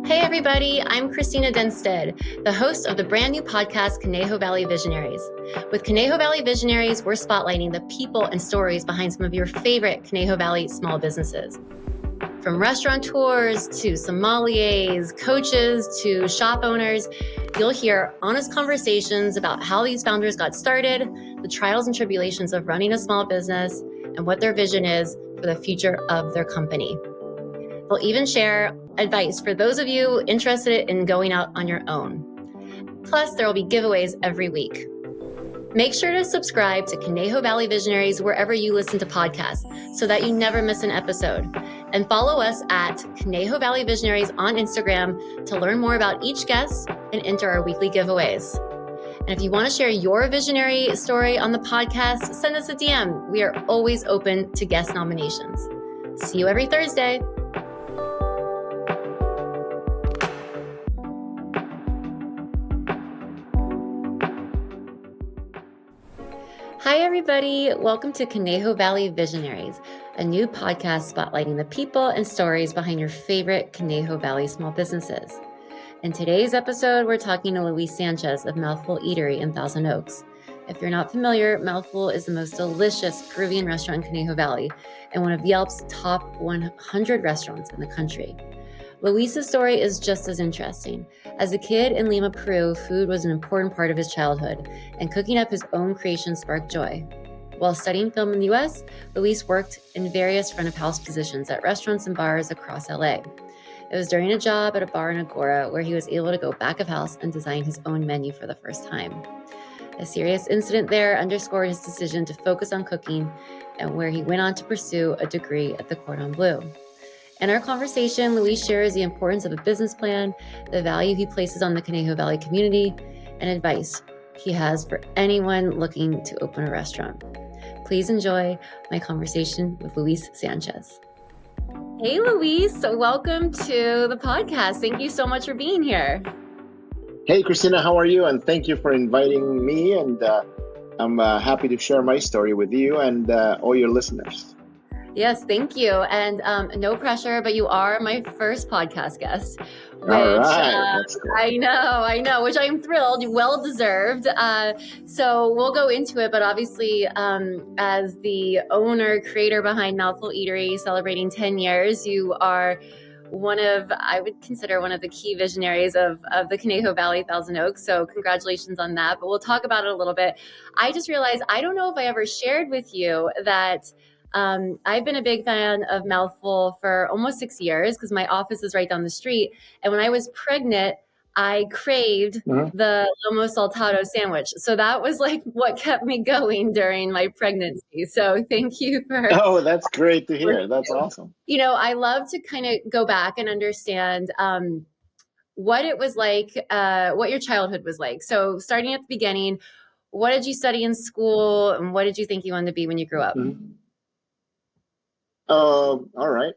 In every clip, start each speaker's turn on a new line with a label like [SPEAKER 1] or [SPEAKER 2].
[SPEAKER 1] Hey everybody, I'm Christina Denstead, the host of the brand new podcast, Conejo Valley Visionaries. With Conejo Valley Visionaries, we're spotlighting the people and stories behind some of your favorite Conejo Valley small businesses. From restaurateurs to sommeliers, coaches to shop owners, you'll hear honest conversations about how these founders got started, the trials and tribulations of running a small business, and what their vision is for the future of their company. They'll even share advice for those of you interested in going out on your own. Plus, there will be giveaways every week. Make sure to subscribe to Conejo Valley Visionaries wherever you listen to podcasts so that you never miss an episode. And follow us at Conejo Valley Visionaries on Instagram to learn more about each guest and enter our weekly giveaways. And if you want to share your visionary story on the podcast, send us a DM. We are always open to guest nominations. See you every Thursday. Hi, everybody. Welcome to Conejo Valley Visionaries, a new podcast spotlighting the people and stories behind your favorite Conejo Valley small businesses. In today's episode, we're talking to Luis Sanchez of Mouthful Eatery in Thousand Oaks. If you're not familiar, Mouthful is the most delicious Peruvian restaurant in Conejo Valley and one of Yelp's top 100 restaurants in the country. Luis's story is just as interesting. As a kid in Lima, Peru, food was an important part of his childhood, and cooking up his own creations sparked joy. While studying film in the US, Luis worked in various front-of-house positions at restaurants and bars across LA. It was during a job at a bar in Agoura where he was able to go back of house and design his own menu for the first time. A serious incident there underscored his decision to focus on cooking, and where he went on to pursue a degree at the Cordon Bleu. In our conversation, Luis shares the importance of a business plan, the value he places on the Conejo Valley community, and advice he has for anyone looking to open a restaurant. Please enjoy my conversation with Luis Sanchez. Hey, Luis, welcome to the podcast. Thank you so much for being here.
[SPEAKER 2] Hey, Christina, how are you? And thank you for inviting me. And I'm happy to share my story with you and all your listeners.
[SPEAKER 1] Yes, thank you. And no pressure, but you are my first podcast guest, which
[SPEAKER 2] All right. That's cool.
[SPEAKER 1] I know, which I'm thrilled, well deserved. So we'll go into it, but obviously as the owner, creator behind Mouthful Eatery, celebrating 10 years, you are I would consider one of the key visionaries of the Conejo Valley Thousand Oaks. So congratulations on that, but we'll talk about it a little bit. I just realized, I don't know if I ever shared with you that I've been a big fan of Mouthful for almost 6 years because my office is right down the street. And when I was pregnant, I craved the lomo saltado sandwich. So that was like what kept me going during my pregnancy. So thank you for...
[SPEAKER 2] Oh, that's great to hear. That's awesome.
[SPEAKER 1] You know, I love to kind of go back and understand what it was like, what your childhood was like. So starting at the beginning, what did you study in school and what did you think you wanted to be when you grew up?
[SPEAKER 2] All right.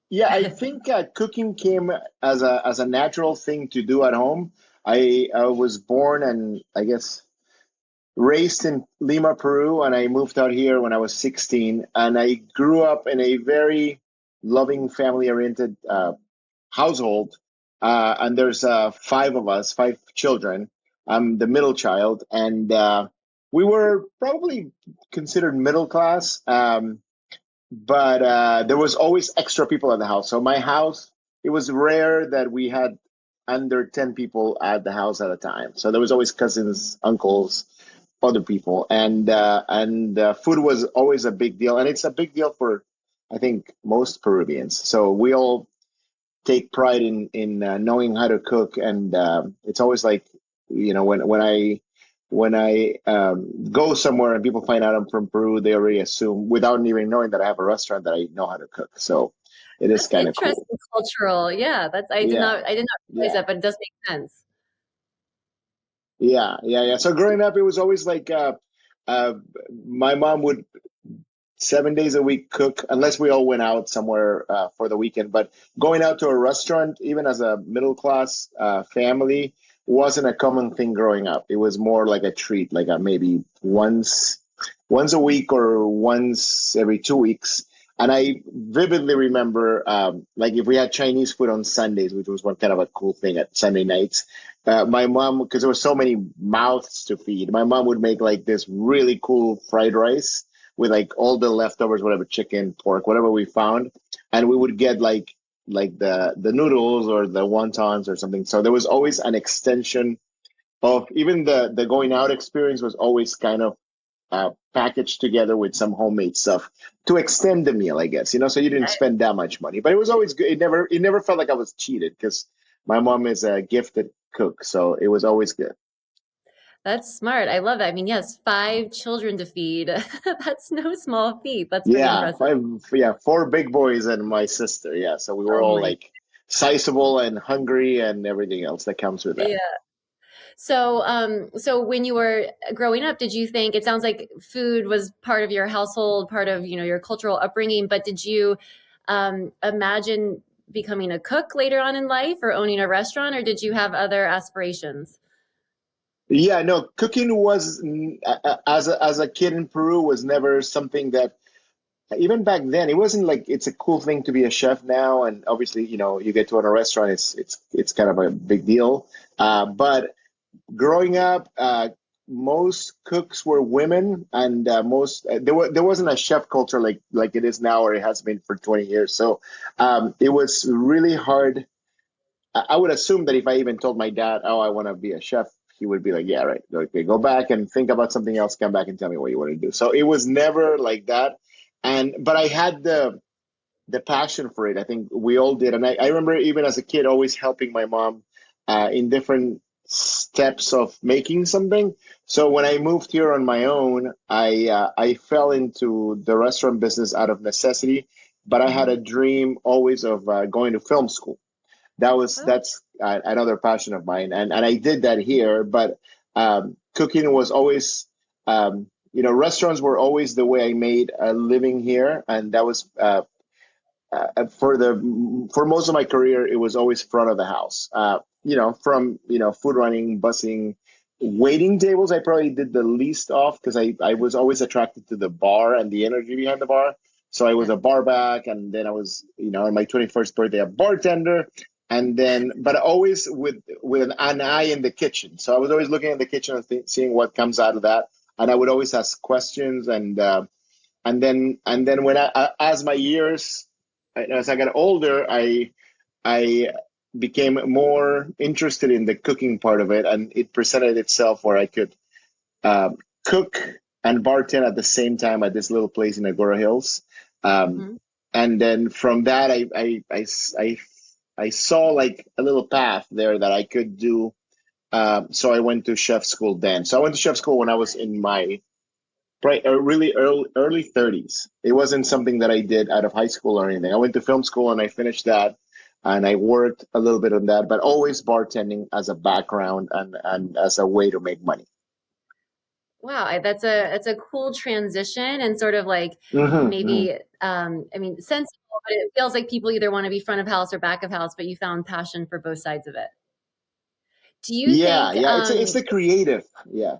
[SPEAKER 2] Yeah, I think cooking came as a natural thing to do at home. I was born and I guess raised in Lima, Peru, and I moved out here when I was 16. And I grew up in a very loving, family-oriented household. And there's 5 of us, 5 children. I'm the middle child, and we were probably considered middle class. But there was always extra people at the house. So my house, it was rare that we had under 10 people at the house at a time. So there was always cousins, uncles, other people. And food was always a big deal. And it's a big deal for, I think, most Peruvians. So we all take pride in knowing how to cook. And it's always like, you know, when I go somewhere and people find out I'm from Peru, they already assume, without even knowing that I have a restaurant, that I know how to cook. So it is kind of cool.
[SPEAKER 1] Interesting cultural. Yeah, I did not realize that, but it does make sense.
[SPEAKER 2] Yeah. So growing up, it was always like my mom would 7 days a week cook, unless we all went out somewhere for the weekend. But going out to a restaurant, even as a middle class family, wasn't a common thing growing up. It was more like a treat, like maybe once a week or once every 2 weeks. And I vividly remember, like if we had Chinese food on Sundays, which was one kind of a cool thing at Sunday nights, my mom, because there were so many mouths to feed, my mom would make like this really cool fried rice with like all the leftovers, whatever, chicken, pork, whatever we found, and we would get like the noodles or the wontons or something. So there was always an extension of even the going out experience was always kind of packaged together with some homemade stuff to extend the meal, I guess. So you didn't spend that much money, but it was always good. It never felt like I was cheated because my mom is a gifted cook, so it was always good.
[SPEAKER 1] That's smart. I love that. I mean, yes, 5 children to feed. That's no small feat. That's pretty
[SPEAKER 2] Yeah,
[SPEAKER 1] impressive.
[SPEAKER 2] four big boys and my sister. Yeah, so we were
[SPEAKER 1] Oh
[SPEAKER 2] all
[SPEAKER 1] my,
[SPEAKER 2] like sizable and hungry and everything else that comes with that.
[SPEAKER 1] yeah. So when you were growing up, did you think it sounds like food was part of your household, part of, your cultural upbringing, but did you imagine becoming a cook later on in life or owning a restaurant, or did you have other aspirations?
[SPEAKER 2] Yeah, no, cooking was as a kid in Peru was never something that even back then it wasn't like it's a cool thing to be a chef now, and obviously you get to own a restaurant, it's kind of a big deal. But growing up, most cooks were women, and most there wasn't a chef culture like it is now or it has been for 20 years. So it was really hard. I would assume that if I even told my dad, "Oh, I want to be a chef," he would be like, "Yeah, right. Okay, go back and think about something else. Come back and tell me what you want to do." So it was never like that. But I had the passion for it. I think we all did, and I remember even as a kid always helping my mom in different steps of making something. So when I moved here on my own, I fell into the restaurant business out of necessity, but I had
[SPEAKER 1] Hmm.
[SPEAKER 2] a dream always of going to film school.
[SPEAKER 1] Oh,
[SPEAKER 2] That's another passion of mine, and I did that here. But cooking was always, restaurants were always the way I made a living here, and that was for most of my career, it was always front of the house. From food running, bussing, waiting tables. I probably did the least off because I was always attracted to the bar and the energy behind the bar. So I was
[SPEAKER 1] yeah.
[SPEAKER 2] a bar back, and then I was on my 21st birthday a bartender, and then but always with an eye in the kitchen. So I was always looking at the kitchen and seeing what comes out of that, and I would always ask questions and then when as my years as I got older, I became more interested in the cooking part of it, and it presented itself where I could cook and bartend at the same time at this little place in Agoura Hills. Um,
[SPEAKER 1] Hmm.
[SPEAKER 2] and then from that, I saw like a little path there that I could do. So I went to chef school then. So I went to chef school when I was in my right, really early 30s. It wasn't something that I did out of high school or anything. I went to film school and I finished that, and I worked a little bit on that, but always bartending as a background and as a way to make money.
[SPEAKER 1] Wow, that's a cool transition and sort of like
[SPEAKER 2] Hmm.
[SPEAKER 1] maybe I mean sensible, but it feels like people either want to be front of house or back of house, but you found passion for both sides of it. Do you
[SPEAKER 2] Yeah,
[SPEAKER 1] think
[SPEAKER 2] yeah. It's the creative. Yeah.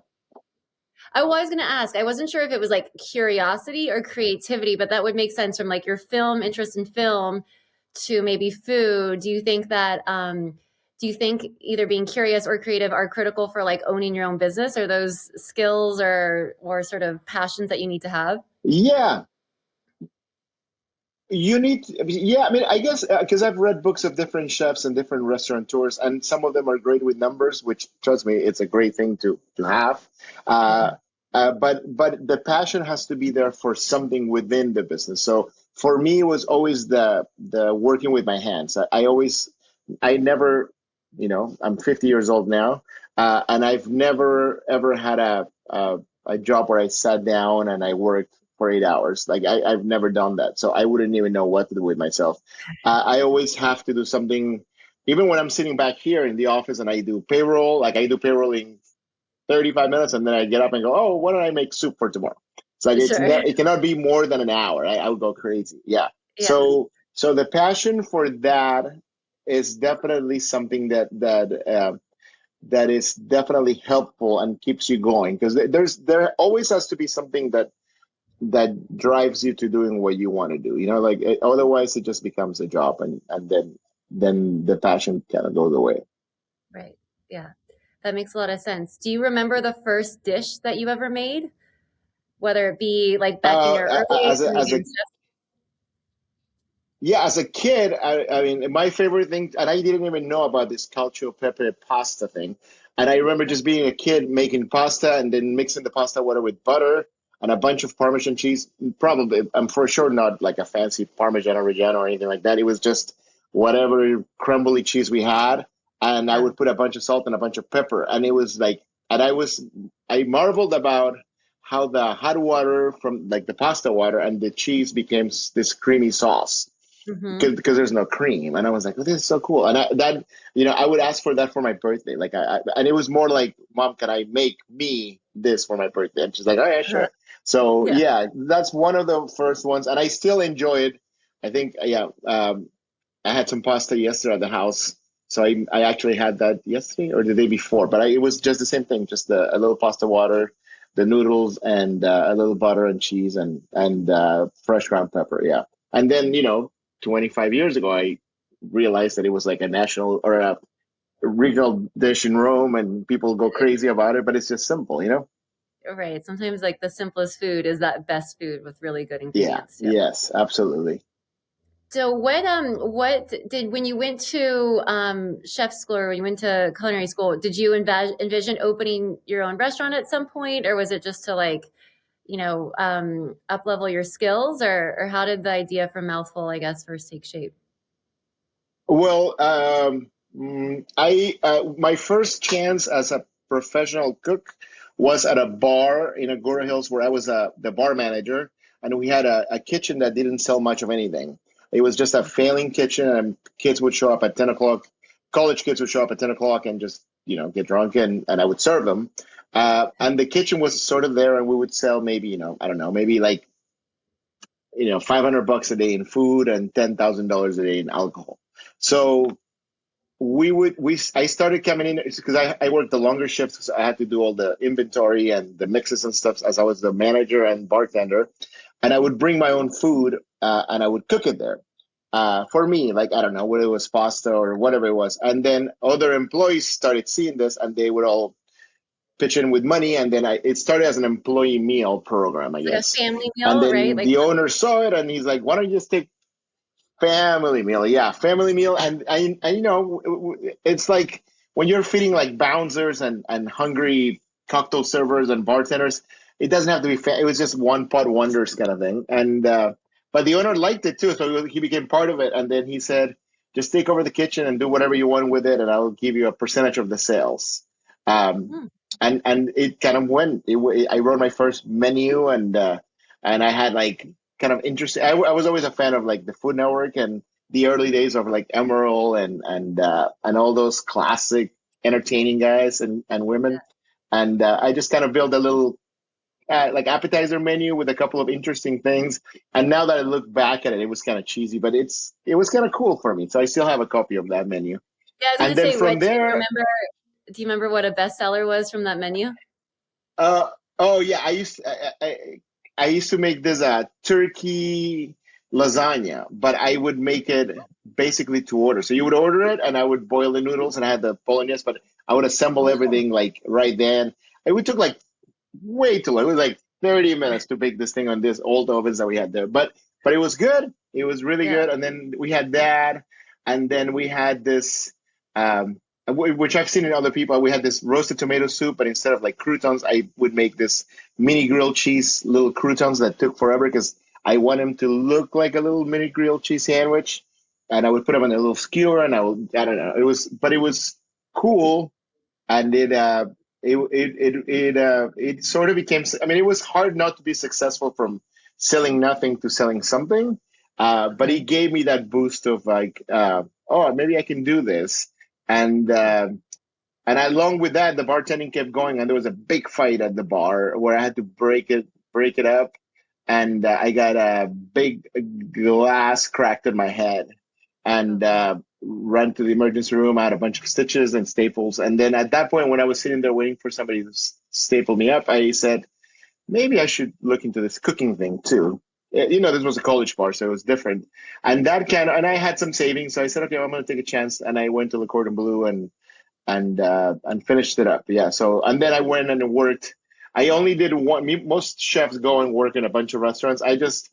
[SPEAKER 1] I was going to ask, I wasn't sure if it was like curiosity or creativity, but that would make sense from like your film interest in film to maybe food. Do you think either being curious or creative are critical for like owning your own business, or those skills or sort of passions that you need to have?
[SPEAKER 2] Yeah. Yeah, I mean, I guess because I've read books of different chefs and different restaurateurs, and some of them are great with numbers, which trust me, it's a great thing to have. Uh,
[SPEAKER 1] Mhm.
[SPEAKER 2] but the passion has to be there for something within the business. So for me, it was always the working with my hands. I never, I'm 50 years old now, and I've never ever had a job where I sat down and I worked for 8 hours. Like I've never done that, so I wouldn't even know what to do with myself. I always have to do something, even when I'm sitting back here in the office and I do payroll. Like I do payroll in 35 minutes, and then I get up and go, oh, why don't I make soup for tomorrow? It's like
[SPEAKER 1] Sure.
[SPEAKER 2] it cannot be more than an hour. I would go crazy. Yeah.
[SPEAKER 1] Yeah.
[SPEAKER 2] So the passion for that is definitely something that is definitely helpful and keeps you going because there always has to be something that that drives you to doing what you want to do. Like otherwise it just becomes a job, and then the passion kind of goes away.
[SPEAKER 1] Right. Yeah. That makes a lot of sense. Do you remember the first dish that you ever made? Whether it be like back in your early age
[SPEAKER 2] As
[SPEAKER 1] or
[SPEAKER 2] a
[SPEAKER 1] maybe
[SPEAKER 2] as a
[SPEAKER 1] in
[SPEAKER 2] Yeah, as a kid, I mean, my favorite thing, and I didn't even know about this cacio e pepe pasta thing. And I remember just being a kid making pasta and then mixing the pasta water with butter and a bunch of Parmesan cheese. Probably, I'm for sure not like a fancy Parmesan Reggiano or anything like that. It was just whatever crumbly cheese we had. And I
[SPEAKER 1] yeah.
[SPEAKER 2] would put a bunch of salt and a bunch of pepper. And it was like, and I marveled about how the hot water from like the pasta water and the cheese became this creamy sauce
[SPEAKER 1] Mm-hmm.
[SPEAKER 2] because there's no cream, and I was like, oh, this is so cool. And I would ask for that for my birthday, like and it was more like, Mom, can I make me this for my birthday? And she's like, oh yeah, sure. So
[SPEAKER 1] Yeah.
[SPEAKER 2] yeah, that's one of the first ones, and I still enjoy it. I think yeah, I had some pasta yesterday at the house, so I actually had that yesterday or the day before, but it was just the same thing, just a little pasta water, the noodles, and a little butter and cheese and fresh ground pepper. Yeah, and then 25 years ago, I realized that it was like a national or a regional dish in Rome, and people go crazy about it, but it's just simple.
[SPEAKER 1] Right. Sometimes like the simplest food is that best food with really good
[SPEAKER 2] Yeah,
[SPEAKER 1] ingredients too.
[SPEAKER 2] yes, absolutely.
[SPEAKER 1] So what did when you went to chef school or when you went to culinary school, did you envision opening your own restaurant at some point, or was it just to like, up level your skills, or how did the idea for Mouthful, I guess, first take shape?
[SPEAKER 2] Well, I my first chance as a professional cook was at a bar in Agoura Hills where I was the bar manager, and we had a kitchen that didn't sell much of anything. It was just a failing kitchen, and kids would show up at 10 o'clock. College kids would show up at 10 o'clock and just get drunk, and I would serve them. And the kitchen was sort of there, and we would sell maybe I don't know, maybe like $500 a day in food and $10,000 a day in alcohol. So I started coming in because I worked the longer shifts, so I had to do all the inventory and the mixes and stuff as I was the manager and bartender, and I would bring my own food and I would cook it there. For me, like I don't know whether it was pasta or whatever it was, and then other employees started seeing this and they would all pitch in with money, and then it started as an employee meal program, I
[SPEAKER 1] It's like a
[SPEAKER 2] guess.
[SPEAKER 1] family
[SPEAKER 2] And
[SPEAKER 1] meal, right?
[SPEAKER 2] then
[SPEAKER 1] Like
[SPEAKER 2] the owner saw it and he's like, "Why don't you just take family meal?" Yeah, family meal, and it's like when you're feeding like bouncers and hungry cocktail servers and bartenders, it doesn't have to be. It was just one pot wonders kind of thing, and but the owner liked it too, so he became part of it, and then he said, "Just take over the kitchen and do whatever you want with it, and I'll give you a percentage of the sales." Um,
[SPEAKER 1] hmm,
[SPEAKER 2] and it kind of went. I wrote my first menu, and I had like kind of interesting. I was always a fan of like the Food Network and the early days of like Emerald and all those classic entertaining guys and women. And I just kind of built a little like appetizer menu with a couple of interesting things. And now that I look back at it, it was kind of cheesy, but it was kind of cool for me. So I still have a copy of that menu.
[SPEAKER 1] yeah, I was
[SPEAKER 2] And
[SPEAKER 1] gonna
[SPEAKER 2] then
[SPEAKER 1] say,
[SPEAKER 2] from
[SPEAKER 1] what
[SPEAKER 2] there,
[SPEAKER 1] do you remember what a bestseller was from that menu?
[SPEAKER 2] Uh, oh yeah, I used to make this turkey lasagna, but I would make it basically to order. So you would order it, and I would boil the noodles, and I had the bolognese, but I would assemble
[SPEAKER 1] Oh,
[SPEAKER 2] everything like right then. It would took like way too long. It was like 30 minutes to bake this thing on this old ovens that we had there. But it was good. It was really
[SPEAKER 1] yeah.
[SPEAKER 2] good. And then we had that, and then we had this which I've seen in other people. We had this roasted tomato soup, but instead of like croutons, I would make this mini grilled cheese little croutons that took forever because I want them to look like a little mini grilled cheese sandwich. And I would put them on a little skewer, and I don't know. But it was cool, and it sort of became. I mean, it was hard not to be successful from selling nothing to selling something, but it
[SPEAKER 1] Okay.
[SPEAKER 2] gave me that boost of like, oh, maybe I can do this, and along with that, the bartending kept going, and there was a big fight at the bar where I had to break it up, and I got a big glass cracked in my head,
[SPEAKER 1] Oh
[SPEAKER 2] and
[SPEAKER 1] God.
[SPEAKER 2] ran to the emergency room. I had a bunch of stitches and staples, and then at that point, when I was sitting there waiting for somebody to staple me up, I said, maybe I should look into this cooking thing too. This was a college bar, so it was different. And and I had some savings, so I said, okay, well, I'm going to take a chance. And I went to the Cordon Bleu and finished it up. Yeah. So and then I went and worked. I only did one. Most chefs go and work in a bunch of restaurants. I just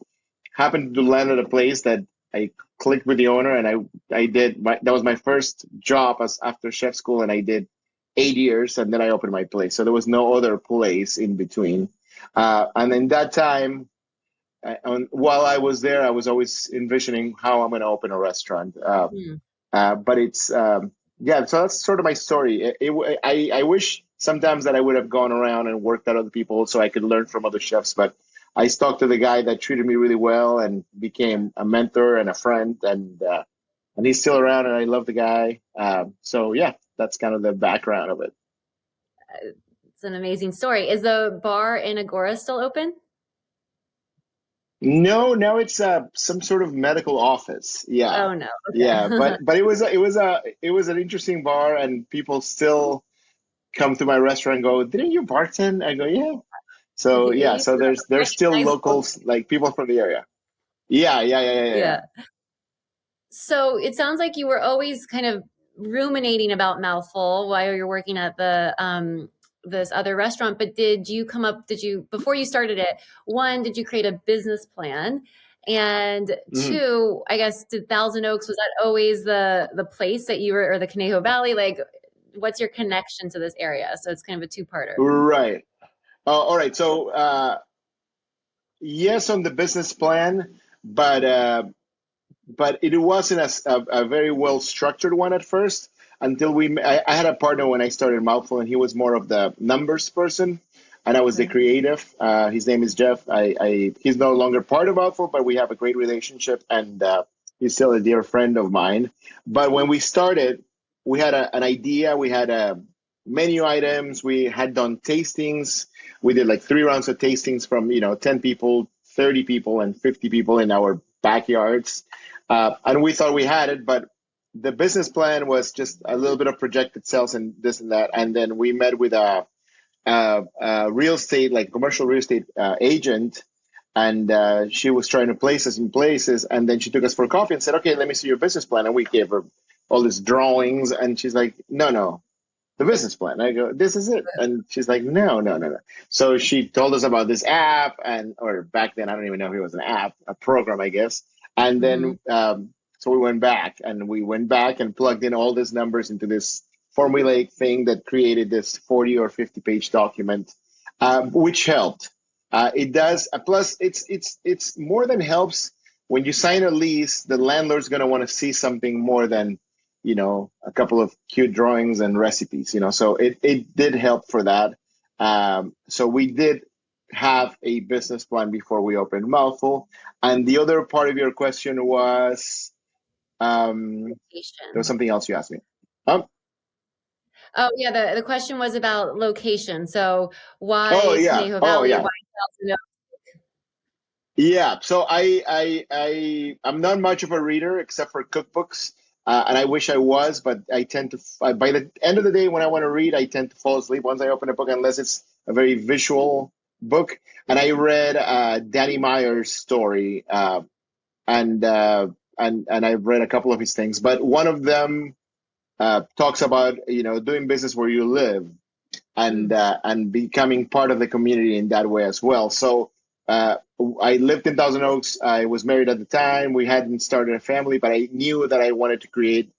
[SPEAKER 2] happened to land at a place that I clicked with the owner, and I did that was my first job as after chef school, and I did 8 years, and then I opened my place. So there was no other place in between. And in that time, while I was there, I was always envisioning how I'm going to open a restaurant.
[SPEAKER 1] Hmm.
[SPEAKER 2] But it's yeah, so that's sort of my story. I wish sometimes that I would have gone around and worked at other people so I could learn from other chefs, but I stuck to the guy that treated me really well and became a mentor and a friend, and he's still around, and I love the guy. So yeah, that's kind of the background of it.
[SPEAKER 1] It's an amazing story. Is the bar in Agoura still open?
[SPEAKER 2] No, now it's some sort of medical office. Yeah,
[SPEAKER 1] Oh no.
[SPEAKER 2] yeah,
[SPEAKER 1] Okay.
[SPEAKER 2] but it was an interesting bar, and people still come to my restaurant and go, "Didn't you bartend?" I go, "Yeah." So
[SPEAKER 1] It
[SPEAKER 2] yeah,
[SPEAKER 1] used
[SPEAKER 2] so
[SPEAKER 1] to
[SPEAKER 2] there's still
[SPEAKER 1] recognize.
[SPEAKER 2] locals, like people from the area. Yeah, yeah, yeah, yeah, yeah.
[SPEAKER 1] Yeah. So it sounds like you were always kind of ruminating about Mouthful while you're working at the this other restaurant. But did you before you started it, one, did you create a business plan? And
[SPEAKER 2] Mhm.
[SPEAKER 1] two, I guess did Thousand Oaks, was that always the place that you were, or the Conejo Valley? Like what's your connection to this area? So it's kind of a two-parter.
[SPEAKER 2] Right. All right. So yes, on the business plan, but it wasn't a very well structured one at first until I had a partner when I started Mouthful, and he was more of the numbers person, and I was the
[SPEAKER 1] Okay.
[SPEAKER 2] creative. His name is Jeff. He's no longer part of Mouthful, but we have a great relationship, and he's still a dear friend of mine. But when we started, we had an idea. We had menu items. We had done tastings. We did like 3 rounds of tastings from 10 people, 30 people, and 50 people in our backyards, and we thought we had it, but the business plan was just a little bit of projected sales and this and that. And then we met with a real estate, like commercial real estate agent, and she was trying to place us in places. And then she took us for coffee and said, "Okay, let me see your business plan." And we gave her all these drawings, and she's like, "No, no, the business plan." I go, "This is it." And she's like, "No, no, no, no." So she told us about this app, or back then, I don't even know if it was an app, a program, I guess. And then,
[SPEAKER 1] Hmm.
[SPEAKER 2] so we went back and plugged in all these numbers into this formulaic thing that created this 40 or 50-page document, which helped. It does. Plus, it's more than helps. When you sign a lease, the landlord's going to want to see something more than a couple of cute drawings and recipes, so it did help for that. So we did have a business plan before we opened Mouthful. And the other part of your question was, there was
[SPEAKER 1] Location.
[SPEAKER 2] something else you asked me. Um,
[SPEAKER 1] Oh yeah, the question was about location. So
[SPEAKER 2] oh
[SPEAKER 1] why
[SPEAKER 2] yeah,
[SPEAKER 1] Conejo
[SPEAKER 2] oh
[SPEAKER 1] Valley?
[SPEAKER 2] yeah,
[SPEAKER 1] Why Thousand
[SPEAKER 2] yeah. So I'm not much of a reader except for cookbooks, and I wish I was, but I tend to by the end of the day when I want to read, I tend to fall asleep once I open a book unless it's a very visual book. And I read Danny Meyer's story, and I've read a couple of his things, but one of them talks about doing business where you live,
[SPEAKER 1] Oaks?
[SPEAKER 2] and becoming part of the community in that way as well. So uh, I lived in Thousand Oaks. I was married at the time. We hadn't started a family, but I knew that I wanted to create.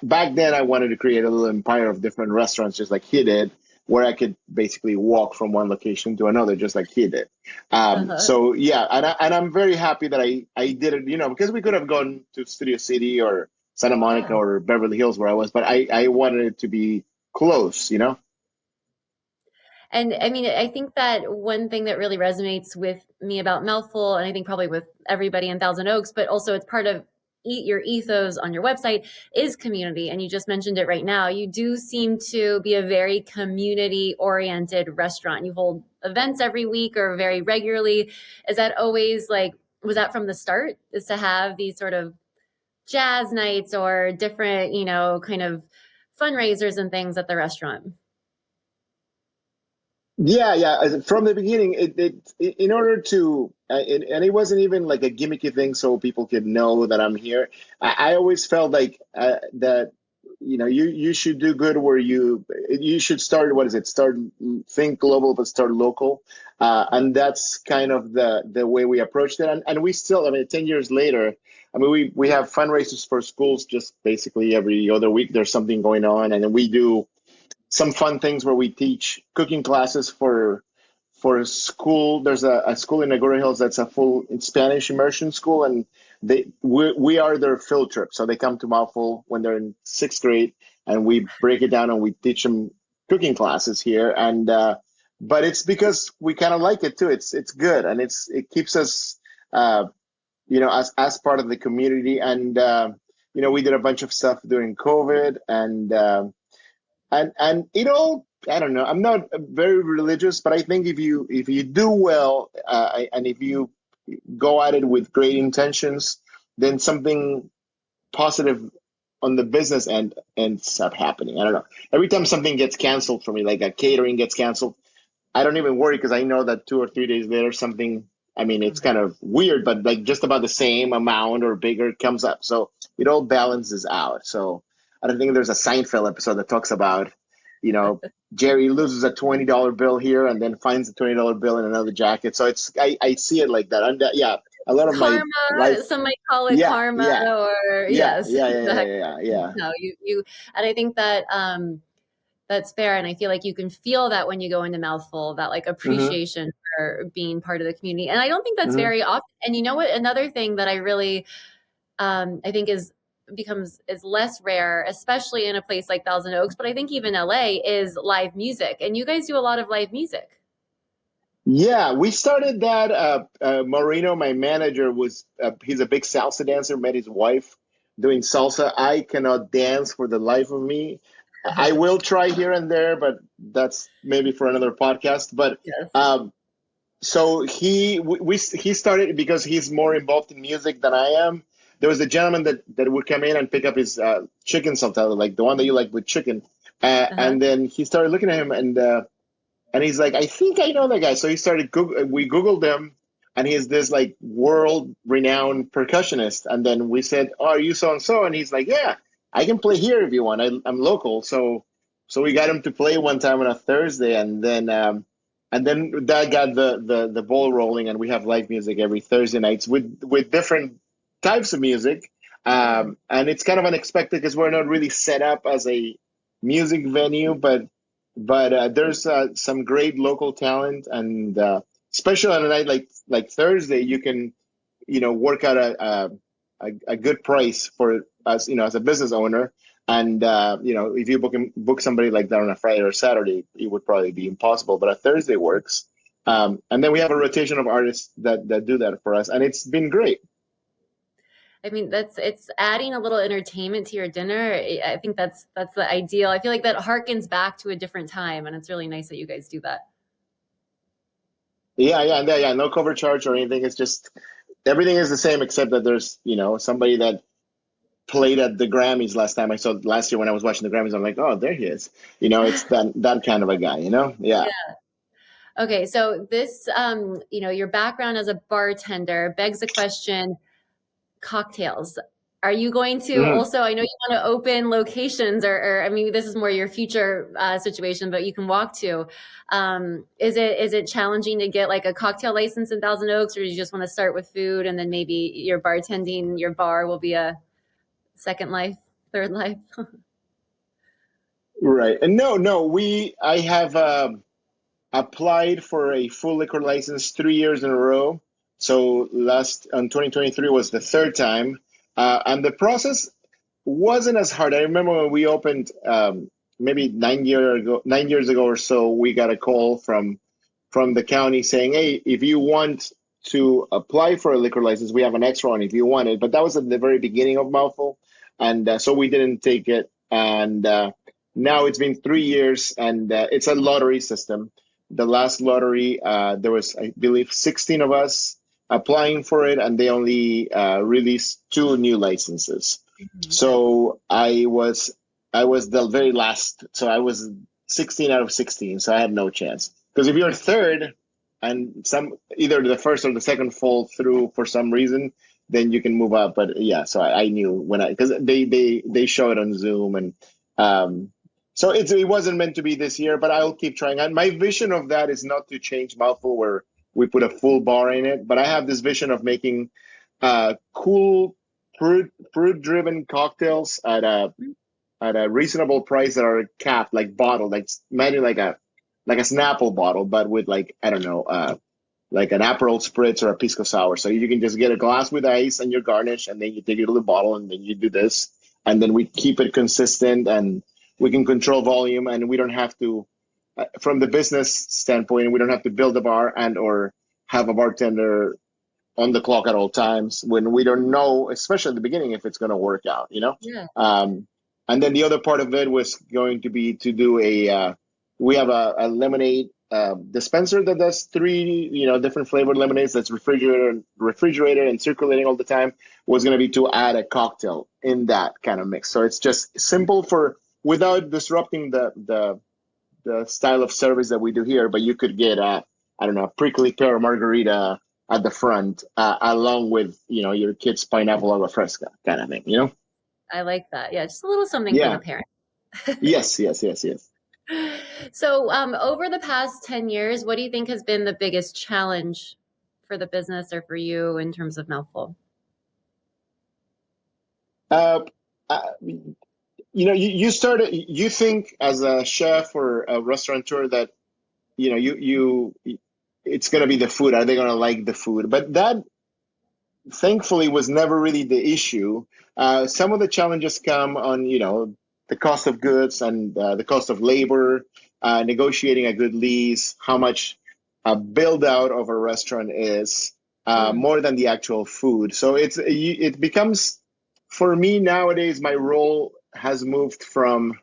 [SPEAKER 2] Back then I wanted to create a little empire of different restaurants, just like he did, where I could basically walk from one location to another, just like he did.
[SPEAKER 1] Uh-huh.
[SPEAKER 2] So yeah, and I'm very happy that I did it. Because we could have gone to Studio City or Santa Monica
[SPEAKER 1] Yeah.
[SPEAKER 2] or Beverly Hills where I was, but I wanted it to be close.
[SPEAKER 1] And I mean, I think that one thing that really resonates with me about Mouthful, and I think probably with everybody in Thousand Oaks, but also it's part of your ethos on your website, is community. And you just mentioned it right now. You do seem to be a very community oriented restaurant. You hold events every week or very regularly. Is that always like, was that from the start? Is to have these sort of jazz nights or different, kind of fundraisers and things at the restaurant?
[SPEAKER 2] Yeah, yeah. From the beginning, in order to, and it wasn't even like a gimmicky thing, so people could know that I'm here. I always felt like that, you should do good where you should start. What is it? Start think global, but start local, and that's kind of the way we approached it. And we still, I mean, 10 years later, I mean, we have fundraisers for schools just basically every other week. There's something going on, and then we do some fun things where we teach cooking classes for school. There's a school in Agoura Hills that's a full Spanish immersion school, and we are their field trip. So they come to Mouthful when they're in sixth grade, and we break it down and we teach them cooking classes here. And but it's because we kind of like it too. It's good, and it keeps us as part of the community. And we did a bunch of stuff during COVID, and I don't know, I'm not very religious, but I think if you do well, and if you go at it with great intentions, then something positive on the business end ends up happening. I don't know, every time something gets canceled for me, like a catering gets canceled, I don't even worry, because I know that 2 or 3 days later something, I mean, it's kind of weird, but like just about the same amount or bigger comes up. So it all balances out. So I don't think there's a Seinfeld episode that talks about, you know, Jerry loses a $20 bill here and then finds a $20 bill in another jacket. So I see it like that. And yeah, a lot of my life.
[SPEAKER 1] Karma, some might call it
[SPEAKER 2] Yeah,
[SPEAKER 1] karma,
[SPEAKER 2] yeah,
[SPEAKER 1] or
[SPEAKER 2] yeah,
[SPEAKER 1] yes,
[SPEAKER 2] yeah, yeah, yeah,
[SPEAKER 1] exactly.
[SPEAKER 2] yeah, yeah.
[SPEAKER 1] No, you, and I think that that's fair. And I feel like you can feel that when you go into Mouthful, that like
[SPEAKER 2] Mm-hmm,
[SPEAKER 1] appreciation for being part of the community. And I don't think that's
[SPEAKER 2] mm-hmm.
[SPEAKER 1] very often. And you know what? Another thing that I really, I think is less rare, especially in a place like Thousand Oaks, but I think even LA, is live music. And you guys do a lot of live music.
[SPEAKER 2] Yeah, we started that. Marino, my manager, he's a big salsa dancer, met his wife doing salsa. I cannot dance for the life of me. I will try here and there, but that's maybe for another podcast. But
[SPEAKER 1] Yes.
[SPEAKER 2] so he started because he's more involved in music than I am. There was a gentleman that would come in and pick up his chicken salsa, like the one that you like with chicken.
[SPEAKER 1] Uh-huh.
[SPEAKER 2] And then he started looking at him, and he's like, I think I know that guy. So he started we Googled him, and he's this like world renowned percussionist. And then we said, oh, are you so and so? And he's like, yeah, I can play here if you want. I'm local. So we got him to play one time on a Thursday, and then that got the ball rolling, and we have live music every Thursday nights with different types of music.
[SPEAKER 1] Yeah.
[SPEAKER 2] And it's kind of unexpected because we're not really set up as a music venue, but there's some great local talent, and especially on a night like Thursday, you can work out a good price for us, as a business owner. And if you book somebody like that on a Friday or Saturday, it would probably be impossible. But a Thursday works. And then we have a rotation of artists that do that for us, and it's been great.
[SPEAKER 1] I mean, it's adding a little entertainment to your dinner. I think that's the ideal. I feel like that harkens back to a different time, and it's really nice that you guys do that.
[SPEAKER 2] Yeah, yeah, yeah. No cover charge or anything. It's just everything is the same except that there's somebody that played at the Grammys last time. I saw last year when I was watching the Grammys. I'm like, oh, there he is. It's that kind of a guy. Yeah.
[SPEAKER 1] Yeah. Okay, so this, your background as a bartender begs the question: cocktails. Are you going to
[SPEAKER 2] Mhm.
[SPEAKER 1] also? I know you want to open locations, or I mean, this is more your future situation, but you can walk to. Is it challenging to get like a cocktail license in Thousand Oaks, or do you just want to start with food and then maybe your bartending, your bar will be a second life, third life?
[SPEAKER 2] Right. And no, no, I have applied for a full liquor license 3 years in a row. So last on 2023 was the third time, and the process wasn't as hard. I remember when we opened, maybe 9 years ago or so, we got a call from the county saying, "Hey, if you want to apply for a liquor license, we have an extra one if you want it." But that was at the very beginning of Mouthful, and so we didn't take it. And now it's been 3 years, and it's a lottery system. The last lottery, there was, I believe, 16 of us applying for it, and they only released two new licenses.
[SPEAKER 1] Okay.
[SPEAKER 2] So I was the very last. So I was 16 out of 16. So I had no chance. Because if you're third and some either the first or the second fall through for some reason, then you can move up. But yeah, so I knew when I because they show it on Zoom and um, so it wasn't meant to be this year, but I'll keep trying. And my vision of that is not to change Mouthful where we put a full bar in it, but I have this vision of making cool fruit driven cocktails at a reasonable price that are capped, like bottled, like maybe like a Snapple bottle, but with like I don't know, like an Aperol spritz or a pisco sour. So you can just get a glass with ice and your garnish, and then you take it to the bottle, and then you do this, and then we keep it consistent, and we can control volume, and we don't have to, from the business standpoint, we don't have to build a bar and or have a bartender on the clock at all times when we don't know, especially at the beginning, if it's going to work out, you know?
[SPEAKER 1] Yeah.
[SPEAKER 2] And then the other part of it was going to be to do we have a lemonade dispenser that does three, different flavored lemonades that's refrigerated and circulating all the time. Was going to be to add a cocktail in that kind of mix. So it's just simple without disrupting the style of service that we do here, but you could get I don't know, a prickly pear margarita at the front, along with your kid's pineapple agua fresca kind of thing.
[SPEAKER 1] I like that. Yeah, just a little something for the
[SPEAKER 2] Yeah.
[SPEAKER 1] parent.
[SPEAKER 2] Yes. Yes. Yes. Yes.
[SPEAKER 1] So, over the past 10 years, what do you think has been the biggest challenge for the business or for you in terms of Mouthful?
[SPEAKER 2] Uh, uh, you think as a chef or a restaurateur that it's going to be the food. Are they going to like the food? But that thankfully was never really the issue. Some of the challenges come on, the cost of goods and the cost of labor, negotiating a good lease, how much a build out of a restaurant is, more than the actual food. So it becomes, for me nowadays, my role has moved from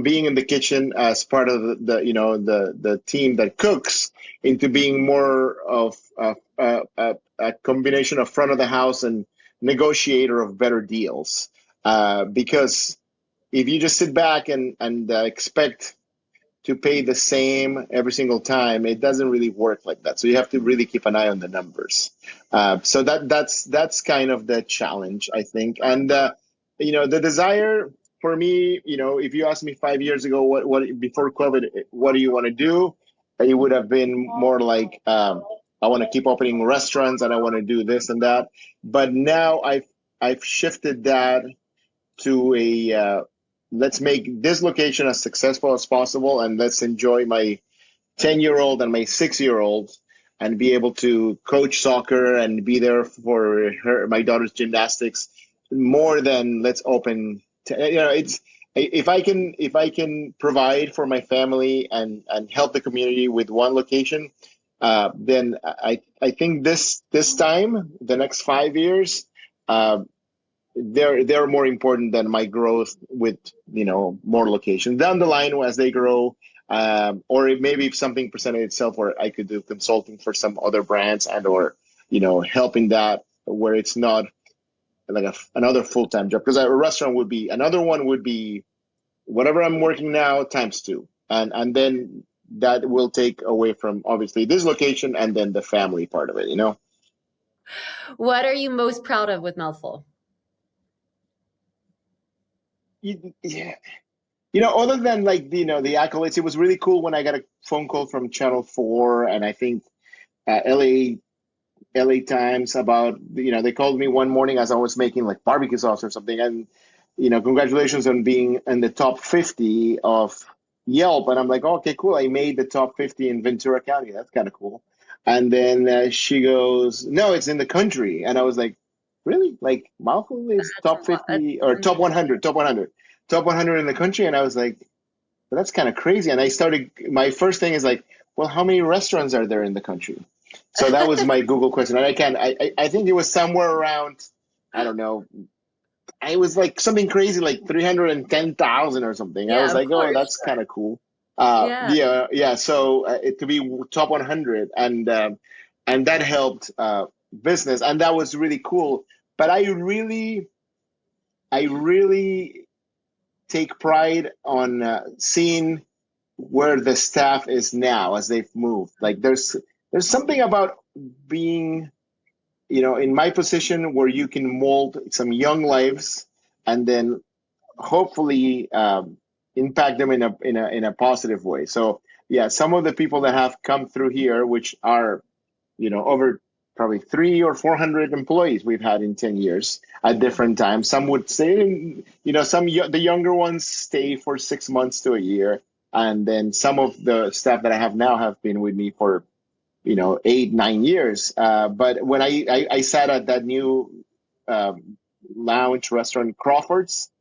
[SPEAKER 2] being in the kitchen as part of the team that cooks into being more of a combination of front of the house and negotiator of better deals. Because if you just sit back and expect to pay the same every single time, it doesn't really work like that. So you have to really keep an eye on the numbers. So that's kind of the challenge, I think. And the desire for me, if you asked me 5 years ago, what before COVID, what do you want to do? It would have been more like I want to keep opening restaurants and I want to do this and that. But now I've shifted that to let's make this location as successful as possible, and let's enjoy my 10-year-old and my 6-year-old and be able to coach soccer and be there for my daughter's gymnastics more than let's open. It's if I can provide for my family and help the community with one location, then I think this time, the next 5 years, they're more important than my growth with more locations down the line as they grow. Or maybe if something presented itself where I could do consulting for some other brands and or helping that where it's not like another full-time job, because a restaurant would be another one would be whatever I'm working now times two, and then that will take away from obviously this location and then the family part of it.
[SPEAKER 1] What are you most proud of with Mouthful?
[SPEAKER 2] Yeah. Other than like the accolades, it was really cool when I got a phone call from Channel 4 and I think LA Times about they called me one morning as I was making like barbecue sauce or something, and congratulations on being in the top 50 of Yelp. And I'm like, okay, cool, I made the top 50 in Ventura County. That's kind of cool. And then she goes, no, it's in the country. And I was like, really? Like Mouthful is
[SPEAKER 1] That's a
[SPEAKER 2] top
[SPEAKER 1] lot.
[SPEAKER 2] 50 or top 100, top 100 in the country? And I was like, well, that's kind of crazy. And I started, my first thing is like, well, how many restaurants are there in the country? So that was my Google question. And I think it was somewhere around, I don't know, it was like something crazy, like 310,000 or something. I
[SPEAKER 1] Yeah,
[SPEAKER 2] was
[SPEAKER 1] of
[SPEAKER 2] like, oh,
[SPEAKER 1] course.
[SPEAKER 2] that's kind of cool.
[SPEAKER 1] Yeah.
[SPEAKER 2] Yeah. So to be top 100 and that helped business. And that was really cool. But I really take pride on seeing where the staff is now as they've moved. Like there's something about being, in my position where you can mold some young lives and then hopefully impact them in a positive way. So yeah, some of the people that have come through here, which are over probably 300 or 400 employees we've had in 10 years at different times. Some would stay, the younger ones stay for 6 months to a year. And then some of the staff that I have now have been with me for, 8, 9 years. But when I sat at that new lounge restaurant, Crawford's,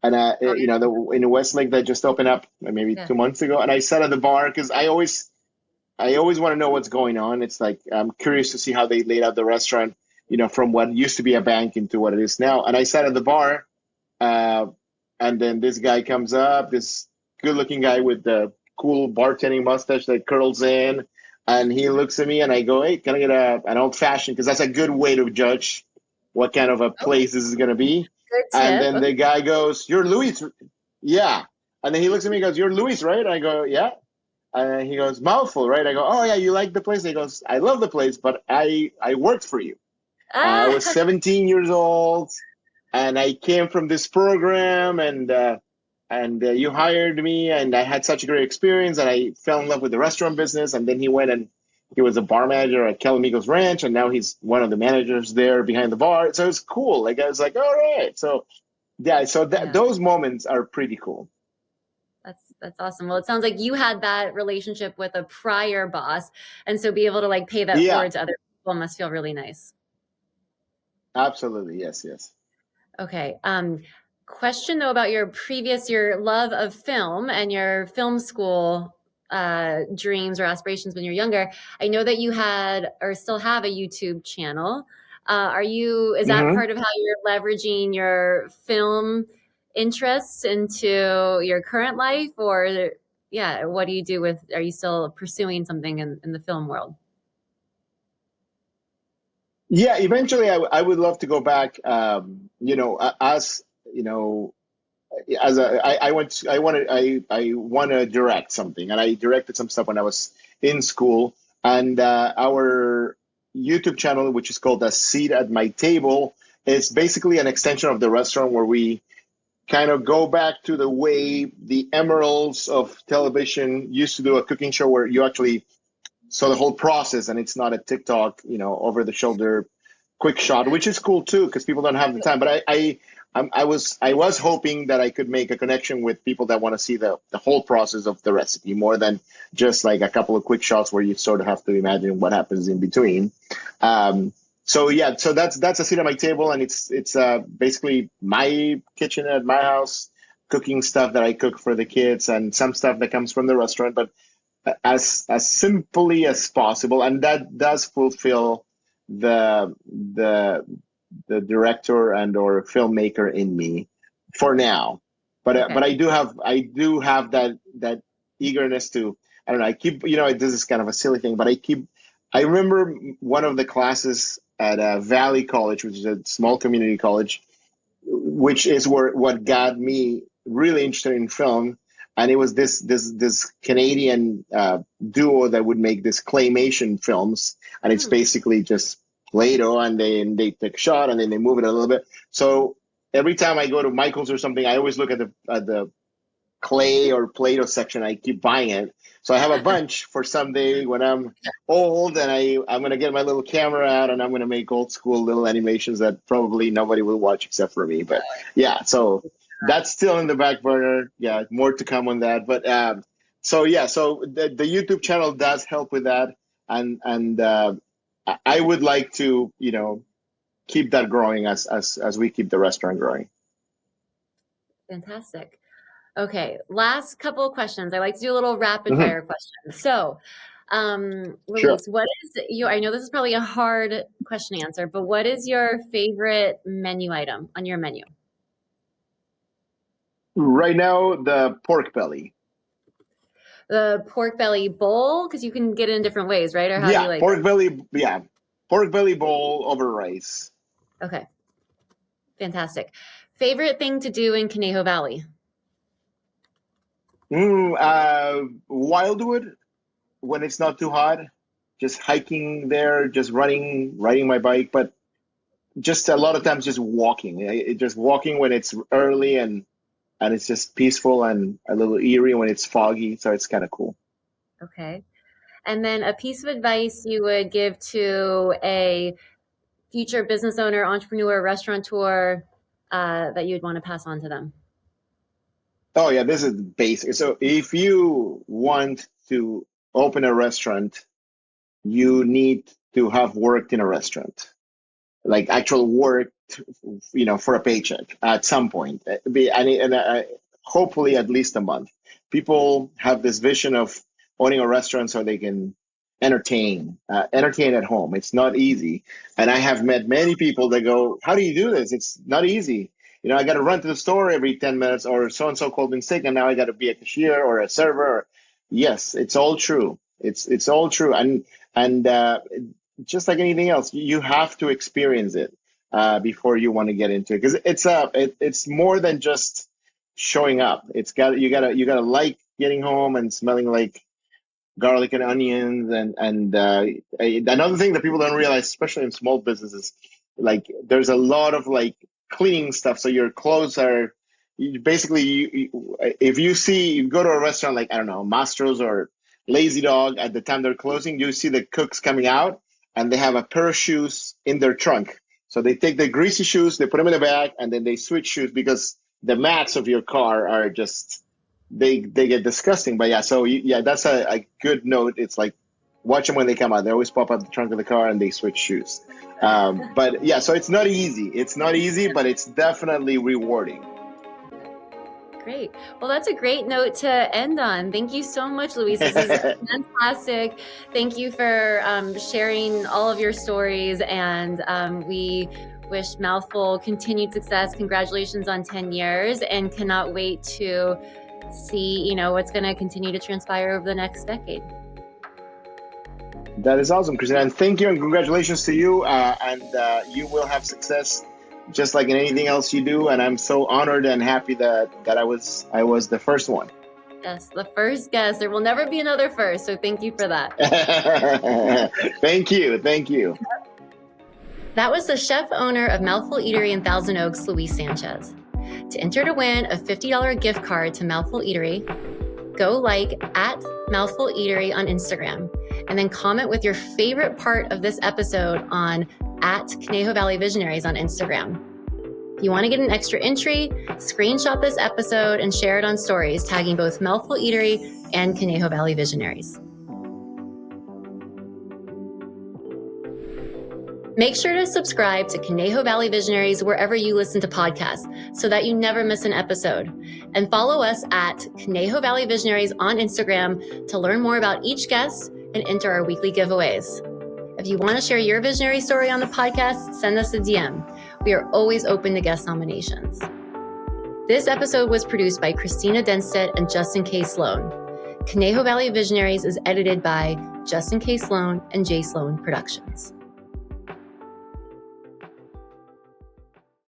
[SPEAKER 2] and
[SPEAKER 1] Oh,
[SPEAKER 2] in Westlake that just opened up maybe
[SPEAKER 1] yeah.
[SPEAKER 2] 2 months ago, and I sat at the bar because I always want to know what's going on. It's like I'm curious to see how they laid out the restaurant, from what used to be a bank into what it is now. And I sat at the bar, uh, and then this guy comes up, this good-looking guy with the cool bartending mustache that curls in, and he looks at me, and I go, "Hey, can I get an old-fashioned?" Because that's a good way to judge what kind of a
[SPEAKER 1] Oh,
[SPEAKER 2] place this is going to be.
[SPEAKER 1] good
[SPEAKER 2] And
[SPEAKER 1] tip.
[SPEAKER 2] then
[SPEAKER 1] Okay.
[SPEAKER 2] the guy goes, "You're Luis." Yeah. And then he looks at me and goes, "You're Luis, right?" And I go, "Yeah." And he goes, "Mouthful, right?" I go, "Oh yeah, you like the place?" He goes, "I love the place, but I worked for you. I was
[SPEAKER 1] Ah,
[SPEAKER 2] 17 years old, and I came from this program, and you hired me, and I had such a great experience, and I fell in love with the restaurant business." And then he went and he was a bar manager at Calamigos Ranch, and now he's one of the managers there behind the bar. So it's cool. Like I was like, all right. So yeah, so
[SPEAKER 1] yeah.
[SPEAKER 2] those moments are pretty cool.
[SPEAKER 1] That's awesome. Well, it sounds like you had that relationship with a prior boss, and so be able to like pay that
[SPEAKER 2] Yeah,
[SPEAKER 1] forward to other people must feel really nice.
[SPEAKER 2] absolutely. Yes, yes.
[SPEAKER 1] Okay. Question though about your love of film and your film school dreams or aspirations when you're younger. I know that you had or still have a YouTube channel. Is that
[SPEAKER 2] Hmm.
[SPEAKER 1] part of how you're leveraging your film interests into your current life, or yeah, what do you do are you still pursuing something in the film world?
[SPEAKER 2] Yeah, eventually I would love to go back. As you know, as a I went I want to direct something, and I directed some stuff when I was in school. And our YouTube channel, which is called A Seat at My Table, is basically an extension of the restaurant where we kind of go back to the way the emeralds of television used to do a cooking show where you actually saw the whole process, and it's not a TikTok, over the shoulder quick shot, which is cool too because people don't have the time. But I was hoping that I could make a connection with people that want to see the whole process of the recipe more than just like a couple of quick shots where you sort of have to imagine what happens in between. So yeah, so that's a seat at my table, and it's basically my kitchen at my house, cooking stuff that I cook for the kids and some stuff that comes from the restaurant, but as simply as possible, and that does fulfill the the director and or filmmaker in me for now. But
[SPEAKER 1] Okay.
[SPEAKER 2] I do have that eagerness to, I don't know, I keep, this is kind of a silly thing, but I remember one of the classes at Valley College, which is a small community college, which is what got me really interested in film. And it was this Canadian duo that would make this claymation films, and it's
[SPEAKER 1] Hmm.
[SPEAKER 2] basically just Play-Doh, and they take a shot and then they move it a little bit. So every time I go to Michael's or something, I always look at the clay or Play-Doh section. I keep buying it. So I have a bunch for someday when I'm old, and I'm gonna get my little camera out, and I'm gonna make old school little animations that probably nobody will watch except for me. But yeah, so that's still in the back burner. Yeah, more to come on that. But so yeah, so the YouTube channel does help with that, and I would like to keep that growing as we keep the restaurant growing.
[SPEAKER 1] Fantastic. Okay, last couple of questions. I like to do a little rapid
[SPEAKER 2] Hmm.
[SPEAKER 1] fire questions. So,
[SPEAKER 2] Sure.
[SPEAKER 1] Luis, what is I know this is probably a hard question to answer, but what is your favorite menu item on your menu?
[SPEAKER 2] Right now, the pork belly.
[SPEAKER 1] The pork belly bowl, because you can get it in different ways, right? Or how do you
[SPEAKER 2] Yeah,
[SPEAKER 1] like
[SPEAKER 2] pork
[SPEAKER 1] it?
[SPEAKER 2] belly. Yeah, pork belly bowl over rice.
[SPEAKER 1] Okay, fantastic. Favorite thing to do in Conejo Valley?
[SPEAKER 2] Wildwood when it's not too hot, just hiking there, just riding my bike, but just a lot of times just walking. Just walking when it's early and it's just peaceful and a little eerie when it's foggy, so it's kind of cool.
[SPEAKER 1] Okay. And then a piece of advice you would give to a future business owner, entrepreneur, restaurateur that you'd want to pass on to them?
[SPEAKER 2] Oh yeah, this is basic. So if you want to open a restaurant, you need to have worked in a restaurant, like actual work, for a paycheck at some point. Hopefully at least a month. People have this vision of owning a restaurant so they can entertain at home. It's not easy, and I have met many people that go, "How do you do this? It's not easy. I got to run to the store every 10 minutes, or so and so called in sick, and now I got to be a cashier or a server." Yes, it's all true. It's all true, and just like anything else, you have to experience it before you want to get into it, because it's more than just showing up. You gotta like getting home and smelling like garlic and onions, and another thing that people don't realize, especially in small businesses, like there's a lot of like cleaning stuff. So your clothes are basically if you go to a restaurant like, I don't know, Mastro's or Lazy Dog, at the time they're closing, you see the cooks coming out and they have a pair of shoes in their trunk. So they take the greasy shoes, they put them in the bag, and then they switch shoes because the mats of your car are just they get disgusting. But yeah, so yeah, that's a good note. It's like, watch them when they come out. They always pop out the trunk of the car and they switch shoes. But yeah, so it's not easy. It's not easy, but it's definitely rewarding.
[SPEAKER 1] Great. Well, that's a great note to end on. Thank you so much, Luis. This is fantastic. Thank you for sharing all of your stories, and we wish Mouthful continued success. Congratulations on 10 years, and cannot wait to see, what's going to continue to transpire over the next decade.
[SPEAKER 2] That is awesome, Christina. And thank you and congratulations to you. And you will have success just like in anything else you do. And I'm so honored and happy that I was the first one.
[SPEAKER 1] Yes, the first guest. There will never be another first. So thank you for that.
[SPEAKER 2] Thank you. Thank you.
[SPEAKER 1] That was the chef owner of Mouthful Eatery in Thousand Oaks, Luis Sanchez. To enter to win a $50 gift card to Mouthful Eatery, go like at Mouthful Eatery on Instagram, and then comment with your favorite part of this episode on at Conejo Valley Visionaries on Instagram. If you want to get an extra entry, screenshot this episode and share it on stories, tagging both Mouthful Eatery and Conejo Valley Visionaries. Make sure to subscribe to Conejo Valley Visionaries wherever you listen to podcasts so that you never miss an episode. And follow us at Conejo Valley Visionaries on Instagram to learn more about each guest and enter our weekly giveaways. If you want to share your visionary story on the podcast, send us a DM. We are always open to guest nominations. This episode was produced by Christina Denstedt and Justin K. Sloan. Conejo Valley Visionaries is edited by Justin K. Sloan and J. Sloan Productions.